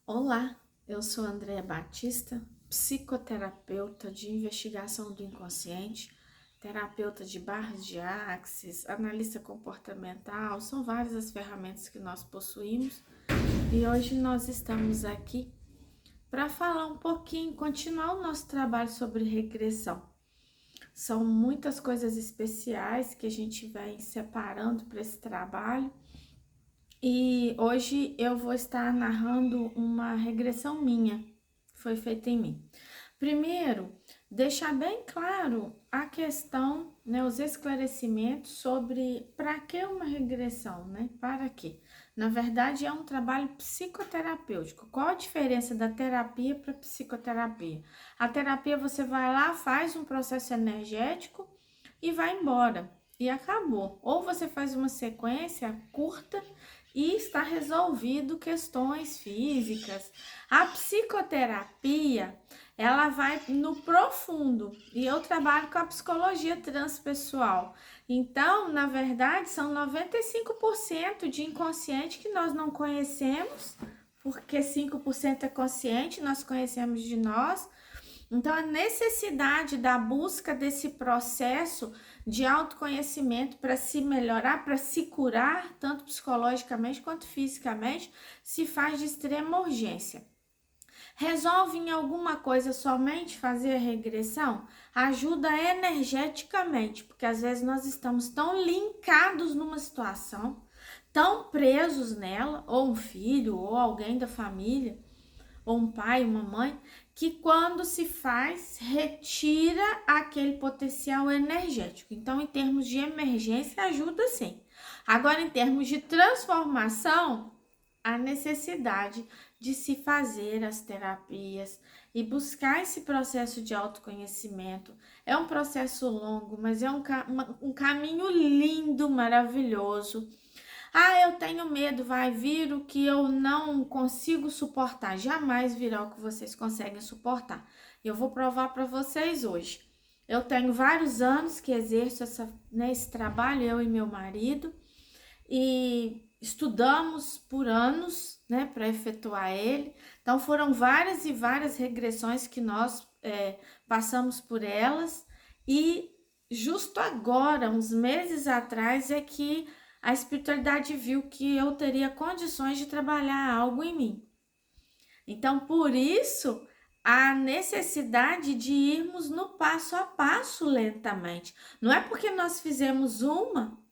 Olá, eu sou Andréa Batista, psicoterapeuta de investigação do inconsciente, terapeuta de barras de axis, analista comportamental, são várias as ferramentas que nós possuímos e hoje nós estamos aqui para falar um pouquinho, continuar o nosso trabalho sobre regressão. São muitas coisas especiais que a gente vai separando para esse trabalho. E hoje eu vou estar narrando uma regressão minha, que foi feita em mim. Primeiro, deixar bem claro a questão, né, os esclarecimentos sobre para que uma regressão, né? Para quê? Na verdade, é um trabalho psicoterapêutico. Qual a diferença da terapia para psicoterapia? A terapia você vai lá, faz um processo energético e vai embora. E acabou. Ou você faz uma sequência curta e está resolvido questões físicas. A psicoterapia, ela vai no profundo e eu trabalho com a psicologia transpessoal. Então, na verdade, são 95% de inconsciente que nós não conhecemos, porque 5% é consciente, nós conhecemos de nós. Então, a necessidade da busca desse processo de autoconhecimento para se melhorar, para se curar, tanto psicologicamente quanto fisicamente, se faz de extrema urgência. Resolve em alguma coisa somente fazer a regressão? Ajuda energeticamente, porque às vezes nós estamos tão linkados numa situação, tão presos nela, ou um filho, ou alguém da família, ou um pai, uma mãe, que quando se faz, retira aquele potencial energético. Então, em termos de emergência, ajuda sim. Agora, em termos de transformação, a necessidade de se fazer as terapias e buscar esse processo de autoconhecimento. É um processo longo, mas é um caminho lindo, maravilhoso. Ah, eu tenho medo, vai vir o que eu não consigo suportar. Jamais virá o que vocês conseguem suportar. Eu vou provar para vocês hoje. Eu tenho vários anos que exerço esse trabalho, eu e meu marido, e estudamos por anos, né, para efetuar ele. Então foram várias e várias regressões que nós passamos por elas, e justo agora, uns meses atrás, é que a espiritualidade viu que eu teria condições de trabalhar algo em mim. Então, por isso, a necessidade de irmos no passo a passo lentamente. Não é porque nós fizemos uma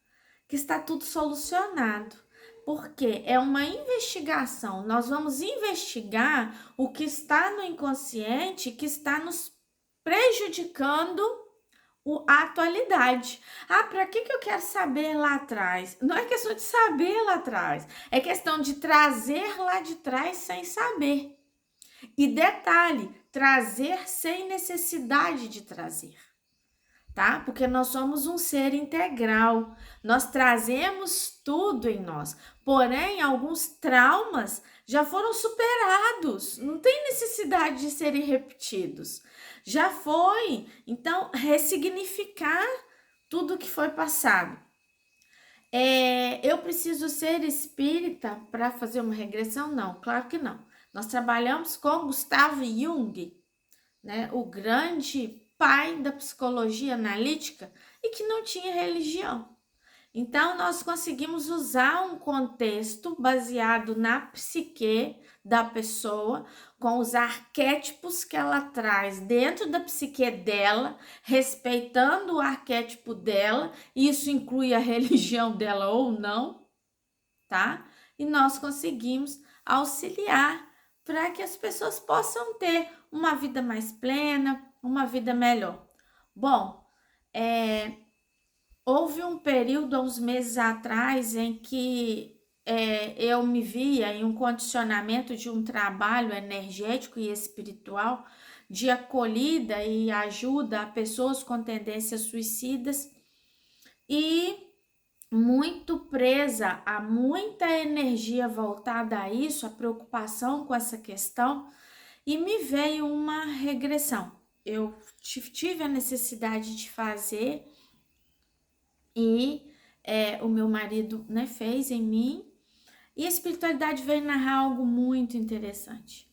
que está tudo solucionado. Porque é uma investigação. Nós vamos investigar o que está no inconsciente que está nos prejudicando a atualidade. Ah, para que eu quero saber lá atrás? Não é questão de saber lá atrás, é questão de trazer lá de trás sem saber. E detalhe, trazer sem necessidade de trazer, tá? Porque nós somos um ser integral, nós trazemos tudo em nós, porém, alguns traumas já foram superados, não tem necessidade de serem repetidos, já foi, então, ressignificar tudo que foi passado. Eu preciso ser espírita para fazer uma regressão? Não, claro que não. Nós trabalhamos com Gustavo Jung, né, o grande pai da psicologia analítica e que não tinha religião. Então, nós conseguimos usar um contexto baseado na psique da pessoa, com os arquétipos que ela traz dentro da psique dela, respeitando o arquétipo dela, isso inclui a religião dela ou não, tá? E nós conseguimos auxiliar para que as pessoas possam ter uma vida mais plena, uma vida melhor. Bom, houve um período, há uns meses atrás, em que eu me via em um condicionamento de um trabalho energético e espiritual de acolhida e ajuda a pessoas com tendências suicidas e muito presa a muita energia voltada a isso, a preocupação com essa questão, e me veio uma regressão. Eu tive a necessidade de fazer e o meu marido, né, fez em mim, E a espiritualidade veio narrar algo muito interessante.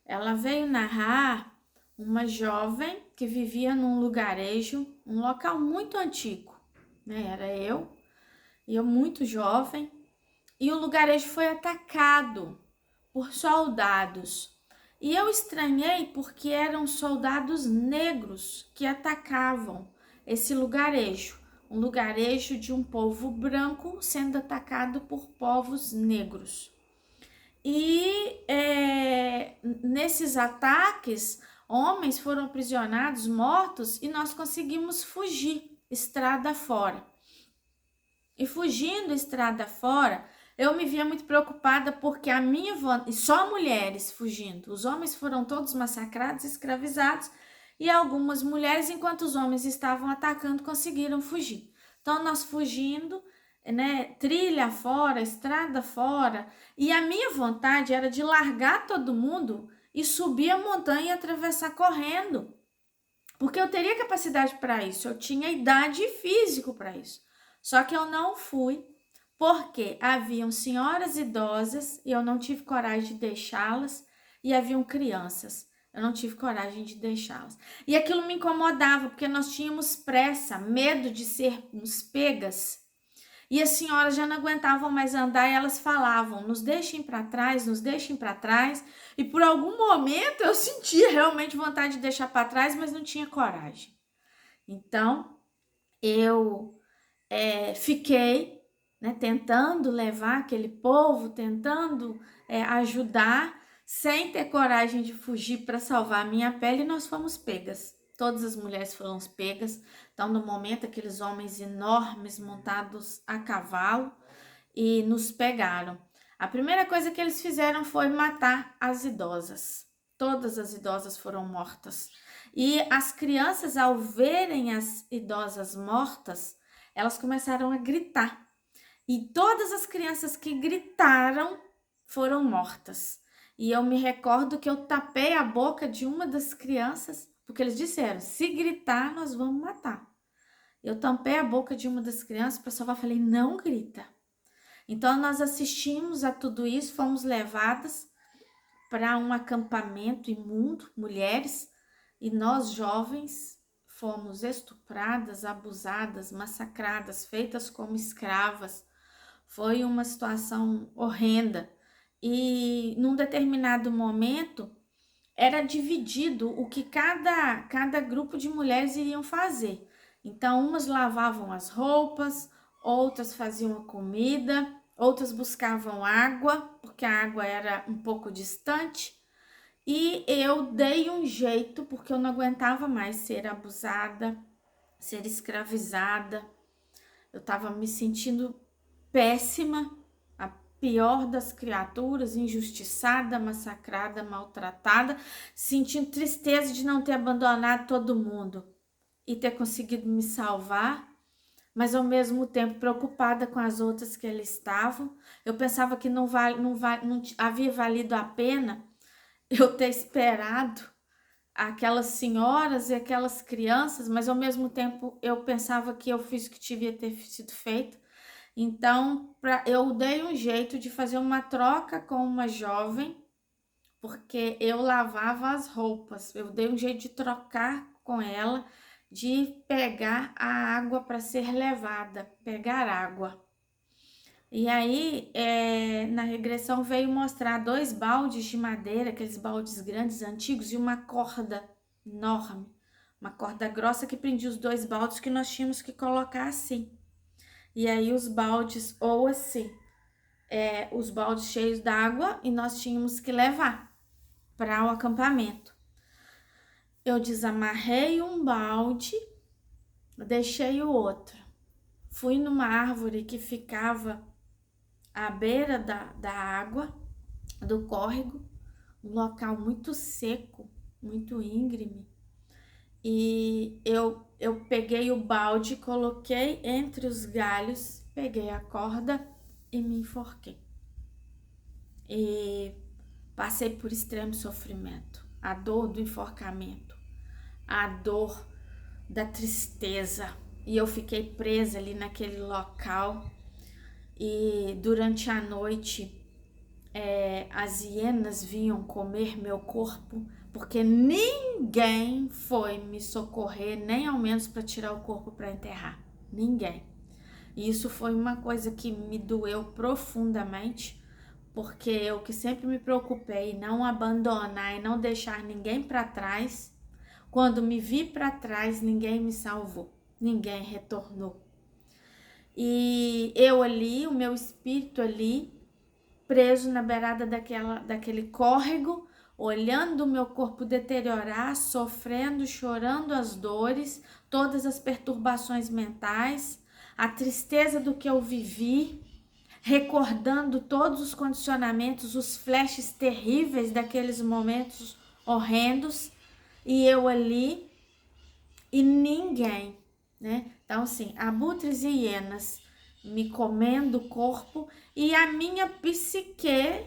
Ela veio narrar uma jovem que vivia num lugarejo, um local muito antigo, né? Era e eu muito jovem, e o lugarejo foi atacado por soldados. E eu estranhei porque eram soldados negros que atacavam esse lugarejo, um lugarejo de um povo branco sendo atacado por povos negros. E nesses ataques, homens foram aprisionados, mortos, e nós conseguimos fugir estrada fora. E fugindo estrada fora, eu me via muito preocupada porque a minha vontade, e só mulheres fugindo, os homens foram todos massacrados, escravizados, e algumas mulheres, enquanto os homens estavam atacando, conseguiram fugir. Então nós fugindo, né, trilha fora, estrada fora, e a minha vontade era de largar todo mundo e subir a montanha e atravessar correndo, porque eu teria capacidade para isso, eu tinha idade e físico para isso. Só que eu não fui, porque haviam senhoras idosas e eu não tive coragem de deixá-las, e haviam crianças, eu não tive coragem de deixá-las. E aquilo me incomodava, porque nós tínhamos pressa, medo de sermos pegas. E as senhoras já não aguentavam mais andar e elas falavam: nos deixem para trás, nos deixem para trás. E por algum momento eu sentia realmente vontade de deixar para trás, mas não tinha coragem. Então eu fiquei, né, tentando levar aquele povo, tentando ajudar, sem ter coragem de fugir para salvar a minha pele, e nós fomos pegas. Todas as mulheres foram pegas. Então, no momento, aqueles homens enormes montados a cavalo e nos pegaram. A primeira coisa que eles fizeram foi matar as idosas. Todas as idosas foram mortas. E as crianças, ao verem as idosas mortas, elas começaram a gritar. E todas as crianças que gritaram foram mortas. E eu me recordo que eu tapei a boca de uma das crianças, porque eles disseram: se gritar, nós vamos matar. Eu tampei a boca de uma das crianças para salvar, falei: não grita. Então nós assistimos a tudo isso, fomos levadas para um acampamento imundo, mulheres, e nós jovens fomos estupradas, abusadas, massacradas, feitas como escravas. Foi uma situação horrenda. E num determinado momento era dividido o que cada grupo de mulheres iriam fazer. Então, umas lavavam as roupas, outras faziam a comida, outras buscavam água, porque a água era um pouco distante. E eu dei um jeito, porque eu não aguentava mais ser abusada, ser escravizada. Eu estava me sentindo péssima, a pior das criaturas, injustiçada, massacrada, maltratada, sentindo tristeza de não ter abandonado todo mundo e ter conseguido me salvar, mas ao mesmo tempo preocupada com as outras que ali estavam. Eu pensava que não havia valido a pena eu ter esperado aquelas senhoras e aquelas crianças, mas ao mesmo tempo eu pensava que eu fiz o que devia ter sido feito. Então, eu dei um jeito de fazer uma troca com uma jovem, porque eu lavava as roupas. Eu dei um jeito de trocar com ela, de pegar a água para ser levada, pegar água. E aí, na regressão veio mostrar 2 baldes de madeira, aqueles baldes grandes, antigos, e uma corda enorme, uma corda grossa que prendia os 2 baldes, que nós tínhamos que colocar assim. E aí os baldes, ou assim, os baldes cheios d'água, e nós tínhamos que levar para o acampamento. Eu desamarrei um balde, deixei o outro. Fui numa árvore que ficava à beira da água, do córrego, um local muito seco, muito íngreme. E eu peguei o balde, coloquei entre os galhos, peguei a corda e me enforquei. E passei por extremo sofrimento, a dor do enforcamento, a dor da tristeza. E eu fiquei presa ali naquele local. E durante a noite as hienas vinham comer meu corpo, porque ninguém foi me socorrer, nem ao menos para tirar o corpo para enterrar. Ninguém. E isso foi uma coisa que me doeu profundamente, porque eu que sempre me preocupei em não abandonar e não deixar ninguém para trás, quando me vi para trás, ninguém me salvou, ninguém retornou. E eu ali, o meu espírito ali, preso na beirada daquele córrego, olhando o meu corpo deteriorar, sofrendo, chorando as dores, todas as perturbações mentais, a tristeza do que eu vivi, recordando todos os condicionamentos, os flashes terríveis daqueles momentos horrendos, e eu ali e ninguém, né? Então, assim, abutres e hienas me comendo o corpo e a minha psique,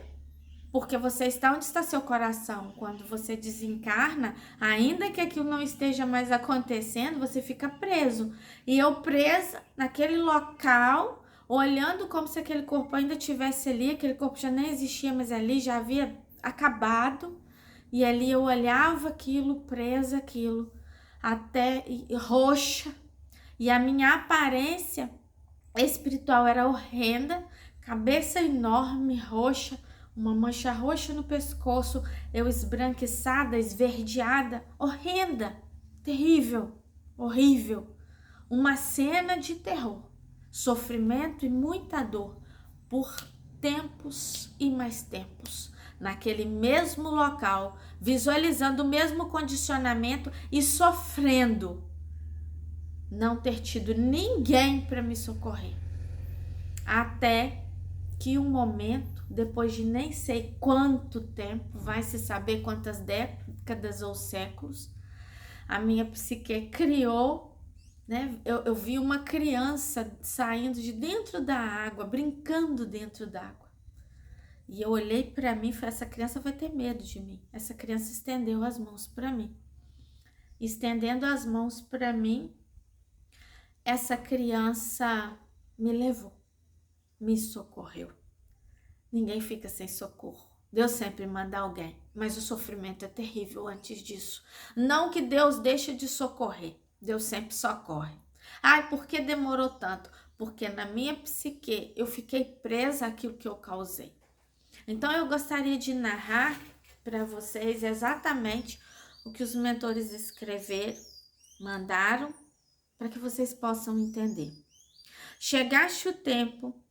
porque você está onde está seu coração. Quando você desencarna, ainda que aquilo não esteja mais acontecendo, você fica preso. E eu presa naquele local, olhando como se aquele corpo ainda estivesse ali, aquele corpo já nem existia mais ali, já havia acabado. E ali eu olhava aquilo, presa aquilo, até roxa. E a minha aparência espiritual era horrenda, cabeça enorme, roxa, uma mancha roxa no pescoço, eu esbranquiçada, esverdeada, horrenda, terrível, horrível. Uma cena de terror, sofrimento e muita dor por tempos e mais tempos. Naquele mesmo local, visualizando o mesmo condicionamento e sofrendo não ter tido ninguém para me socorrer. Até que um momento, depois de nem sei quanto tempo, vai se saber quantas décadas ou séculos, a minha psique criou, né? Eu vi uma criança saindo de dentro da água, brincando dentro d'água. E eu olhei para mim e falei, essa criança vai ter medo de mim. Essa criança estendeu as mãos para mim. Estendendo as mãos para mim, essa criança me levou, me socorreu. Ninguém fica sem socorro. Deus sempre manda alguém, mas o sofrimento é terrível antes disso. Não que Deus deixe de socorrer, Deus sempre socorre. Ai, por que demorou tanto? Porque na minha psique eu fiquei presa àquilo que eu causei. Então eu gostaria de narrar para vocês exatamente o que os mentores escreveram, mandaram, para que vocês possam entender. Chegaste o tempo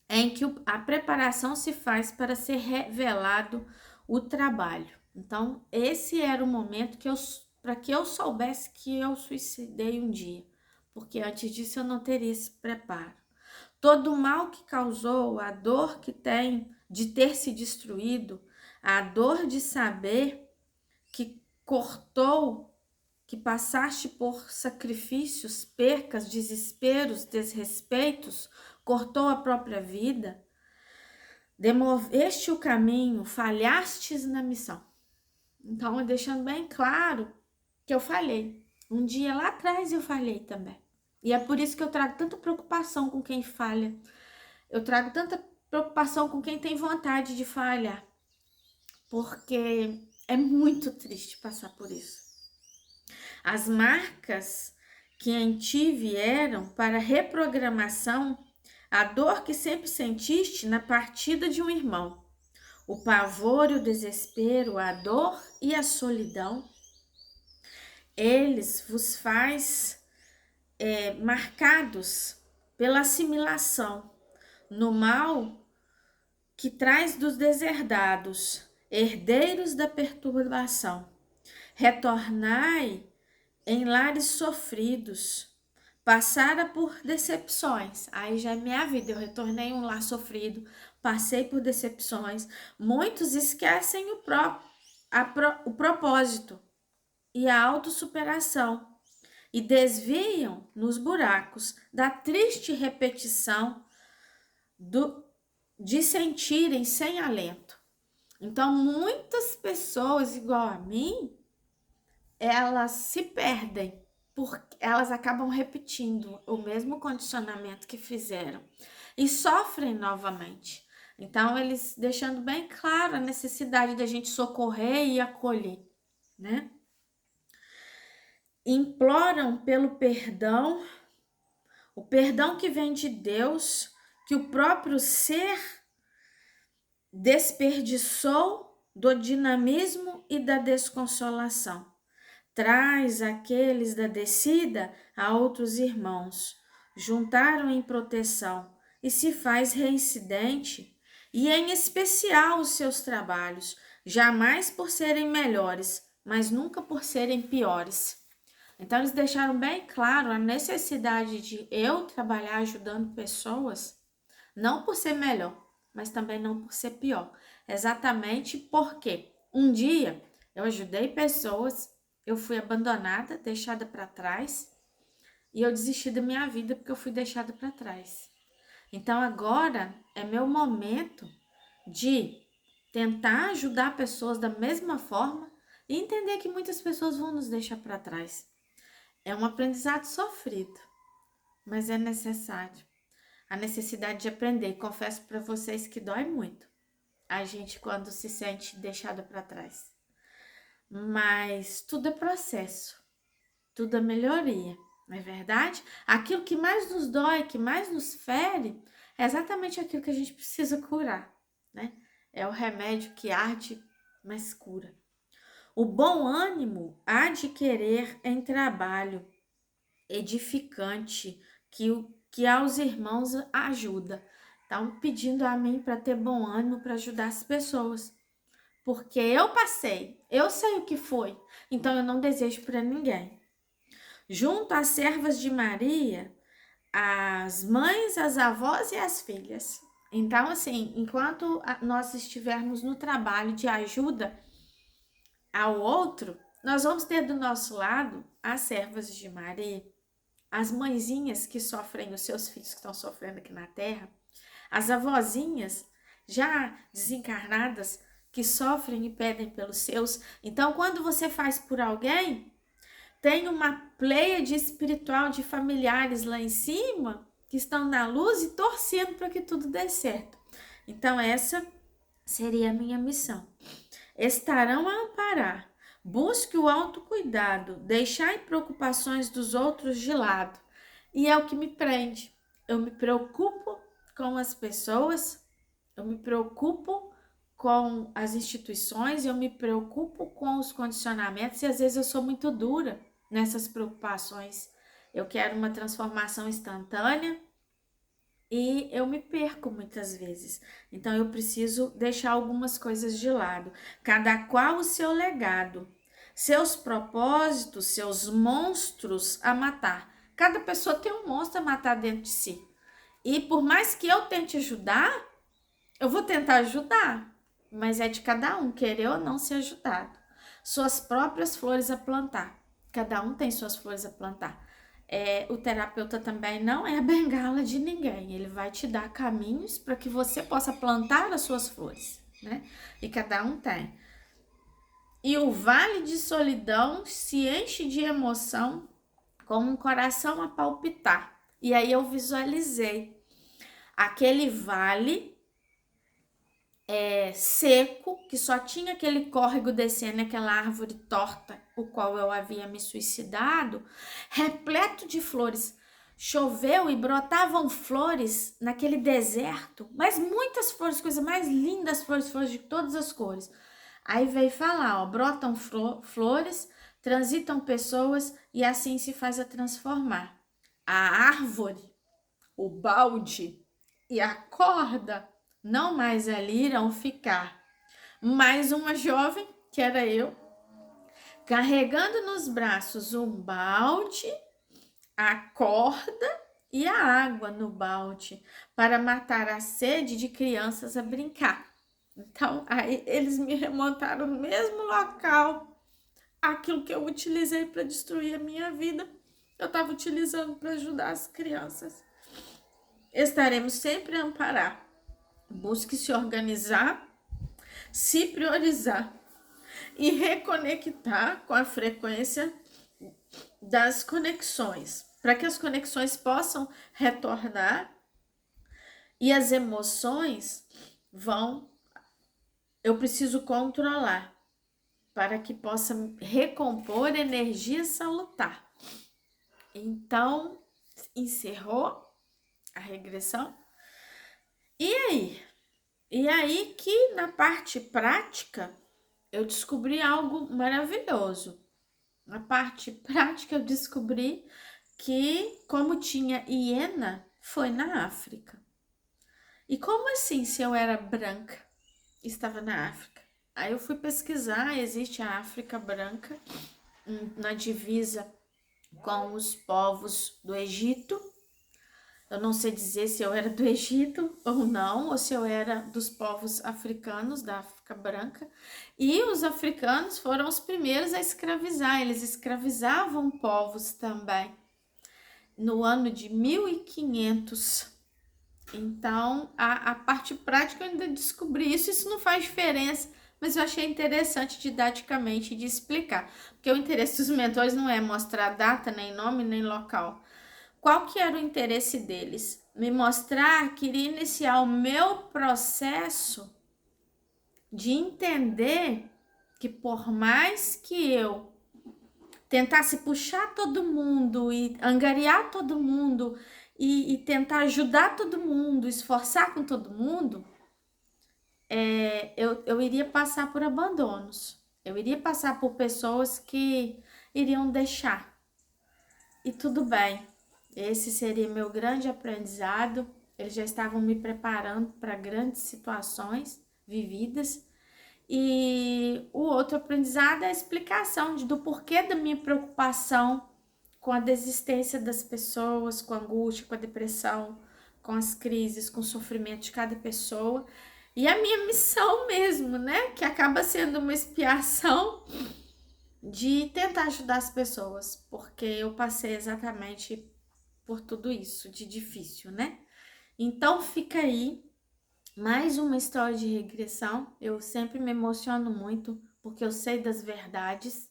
em que a preparação se faz para ser revelado o trabalho. Então, esse era o momento para que eu soubesse que eu suicidei um dia, porque antes disso eu não teria esse preparo. Todo o mal que causou, a dor que tem de ter se destruído, a dor de saber que cortou, que passaste por sacrifícios, percas, desesperos, desrespeitos, cortou a própria vida, demoveste o caminho, falhastes na missão. Então, deixando bem claro que eu falhei. Um dia lá atrás eu falhei também. E é por isso que eu trago tanta preocupação com quem falha. Eu trago tanta preocupação com quem tem vontade de falhar. Porque é muito triste passar por isso. As marcas que em ti vieram para reprogramação, a dor que sempre sentiste na partida de um irmão, o pavor e o desespero, a dor e a solidão, eles vos faz marcados pela assimilação no mal que traz dos deserdados, herdeiros da perturbação. Retornai em lares sofridos, passara por decepções. Aí já é minha vida, eu retornei em um lar sofrido, passei por decepções. Muitos esquecem o propósito e a autossuperação e desviam nos buracos da triste repetição de sentirem sem alento. Então, muitas pessoas igual a mim, elas se perdem, porque elas acabam repetindo o mesmo condicionamento que fizeram e sofrem novamente. Então, eles deixando bem claro a necessidade da gente socorrer e acolher, né? Imploram pelo perdão, o perdão que vem de Deus, que o próprio ser desperdiçou do dinamismo e da desconsolação. Traz aqueles da descida a outros irmãos, juntaram em proteção e se faz reincidente, e em especial os seus trabalhos, jamais por serem melhores, mas nunca por serem piores. Então, eles deixaram bem claro a necessidade de eu trabalhar ajudando pessoas, não por ser melhor, mas também não por ser pior. Exatamente porque um dia eu ajudei pessoas, eu fui abandonada, deixada para trás, e eu desisti da minha vida porque eu fui deixada para trás. Então, agora é meu momento de tentar ajudar pessoas da mesma forma e entender que muitas pessoas vão nos deixar para trás. É um aprendizado sofrido, mas é necessário. A necessidade de aprender. Confesso para vocês que dói muito a gente quando se sente deixada para trás. Mas tudo é processo, tudo é melhoria, não é verdade? Aquilo que mais nos dói, que mais nos fere, é exatamente aquilo que a gente precisa curar, né? É o remédio que arde, mas cura. O bom ânimo há de querer em trabalho edificante que aos irmãos ajuda. Estão pedindo a mim para ter bom ânimo para ajudar as pessoas. Porque eu passei, eu sei o que foi, então eu não desejo para ninguém. Junto às servas de Maria, as mães, as avós e as filhas. Então, assim, enquanto nós estivermos no trabalho de ajuda ao outro, nós vamos ter do nosso lado as servas de Maria, as mãezinhas que sofrem, os seus filhos que estão sofrendo aqui na terra, as avózinhas já desencarnadas que sofrem e pedem pelos seus. Então, quando você faz por alguém, tem uma pleiade espiritual de familiares lá em cima que estão na luz e torcendo para que tudo dê certo. Então, essa seria a minha missão. Estarão a amparar. Busque o autocuidado, deixai preocupações dos outros de lado. E é o que me prende. Eu me preocupo com as pessoas, eu me preocupo com as instituições, eu me preocupo com os condicionamentos e às vezes eu sou muito dura nessas preocupações. Eu quero uma transformação instantânea e eu me perco muitas vezes. Então eu preciso deixar algumas coisas de lado. Cada qual o seu legado, seus propósitos, seus monstros a matar. Cada pessoa tem um monstro a matar dentro de si. E por mais que eu tente ajudar, eu vou tentar ajudar. Mas é de cada um querer ou não ser ajudado. Suas próprias flores a plantar. Cada um tem suas flores a plantar. O terapeuta também não é a bengala de ninguém. Ele vai te dar caminhos para que você possa plantar as suas flores, né? E cada um tem. E o vale de solidão se enche de emoção com um coração a palpitar. E aí eu visualizei aquele vale seco, que só tinha aquele córrego descendo, aquela árvore torta, o qual eu havia me suicidado, repleto de flores. Choveu e brotavam flores naquele deserto, mas muitas flores, coisas mais lindas, flores de todas as cores. Aí veio falar, ó, brotam flores, transitam pessoas e assim se faz a transformar. A árvore, o balde e a corda não mais ali irão ficar. Mais uma jovem, que era eu, carregando nos braços um balde, a corda e a água no balde, para matar a sede de crianças a brincar. Então, aí eles me remontaram no mesmo local, aquilo que eu utilizei para destruir a minha vida, eu estava utilizando para ajudar as crianças. Estaremos sempre a amparar. Busque se organizar, se priorizar e reconectar com a frequência das conexões, para que as conexões possam retornar e as emoções eu preciso controlar para que possa recompor energia salutar. Então, encerrou a regressão. E aí? E aí que na parte prática eu descobri algo maravilhoso. Na parte prática eu descobri que, como tinha hiena, foi na África. E como assim, se eu era branca, estava na África? Aí eu fui pesquisar, existe a África branca na divisa com os povos do Egito. Eu não sei dizer se eu era do Egito ou não, ou se eu era dos povos africanos, da África branca. E os africanos foram os primeiros a escravizar, eles escravizavam povos também. No ano de 1500. Então, a parte prática eu ainda descobri isso não faz diferença, mas eu achei interessante didaticamente de explicar, porque o interesse dos mentores não é mostrar data, nem nome, nem local. Qual que era o interesse deles? Me mostrar que iria iniciar o meu processo de entender que por mais que eu tentasse puxar todo mundo e angariar todo mundo e tentar ajudar todo mundo, esforçar com todo mundo, eu iria passar por abandonos. Eu iria passar por pessoas que iriam deixar. E tudo bem. Esse seria meu grande aprendizado. Eles já estavam me preparando para grandes situações vividas. E o outro aprendizado é a explicação do porquê da minha preocupação com a desistência das pessoas, com a angústia, com a depressão, com as crises, com o sofrimento de cada pessoa. E a minha missão mesmo, né? Que acaba sendo uma expiação de tentar ajudar as pessoas, porque eu passei exatamente por tudo isso de difícil, né? Então fica aí mais uma história de regressão. Eu sempre me emociono muito porque eu sei das verdades,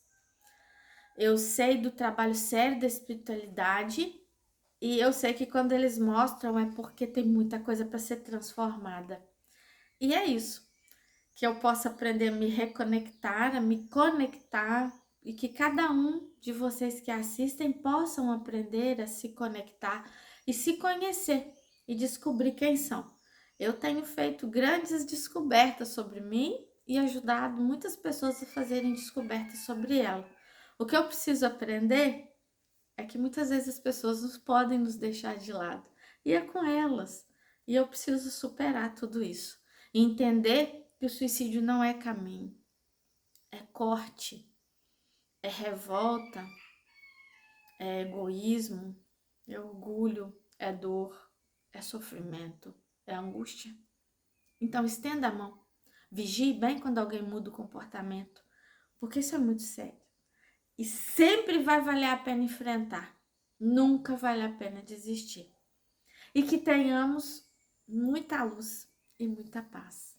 eu sei do trabalho sério da espiritualidade e eu sei que quando eles mostram é porque tem muita coisa para ser transformada. E é isso, que eu possa aprender a me reconectar, a me conectar e que cada um de vocês que assistem possam aprender a se conectar e se conhecer e descobrir quem são. Eu tenho feito grandes descobertas sobre mim e ajudado muitas pessoas a fazerem descobertas sobre ela. O que eu preciso aprender é que muitas vezes as pessoas nos podem nos deixar de lado e é com elas. E eu preciso superar tudo isso e entender que o suicídio não é caminho, é corte, é revolta, é egoísmo, é orgulho, é dor, é sofrimento, é angústia. Então estenda a mão, vigie bem quando alguém muda o comportamento, porque isso é muito sério. E sempre vai valer a pena enfrentar, nunca vale a pena desistir. E que tenhamos muita luz e muita paz.